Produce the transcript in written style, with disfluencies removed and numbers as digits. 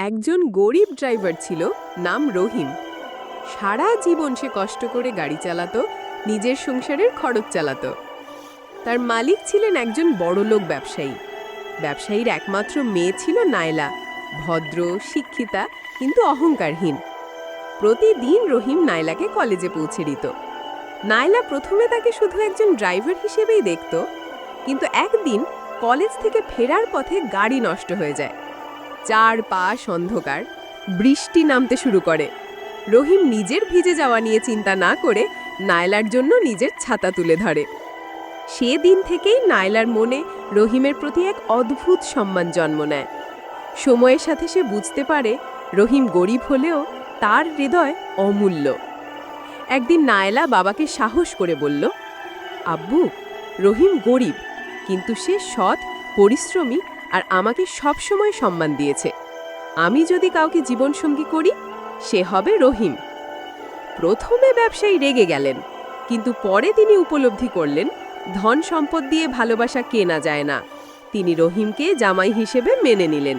একজন গরিব ড্রাইভার ছিল, নাম রহিম। সারা জীবন সে কষ্ট করে গাড়ি চালাতো, নিজের সংসারের খরচ চালাতো। তার মালিক ছিলেন একজন বড়লোক ব্যবসায়ী। ব্যবসায়ীর একমাত্র মেয়ে ছিল নায়লা, ভদ্র, শিক্ষিতা, কিন্তু অহংকারহীন। প্রতিদিন রহিম নায়লাকে কলেজে পৌঁছে দিত। নায়লা প্রথমে তাকে শুধু একজন ড্রাইভার হিসেবেই দেখত, কিন্তু একদিন কলেজ থেকে ফেরার পথে গাড়ি নষ্ট হয়ে যায়। চারপাশ অন্ধকার, বৃষ্টি নামতে শুরু করে। রহিম নিজের ভিজে যাওয়া নিয়ে চিন্তা না করে নায়লার জন্য নিজের ছাতা তুলে ধরে। সেদিন থেকেই নায়লার মনে রহিমের প্রতি এক অদ্ভুত সম্মান জন্ম নেয়। সময়ের সাথে সে বুঝতে পারে রহিম গরিব হলেও তার হৃদয় অমূল্য। একদিন নায়লা বাবাকে সাহস করে বলল, আব্বু, রহিম গরিব, কিন্তু সে সৎ, পরিশ্রমী আর আমাকে সবসময় সম্মান দিয়েছে। আমি যদি কাউকে জীবনসঙ্গী করি, সে হবে রহিম। প্রথমে ব্যবসায়ী রেগে গেলেন, কিন্তু পরে তিনি উপলব্ধি করলেন ধন সম্পদ দিয়ে ভালোবাসা কেনা যায় না। তিনি রহিমকে জামাই হিসেবে মেনে নিলেন।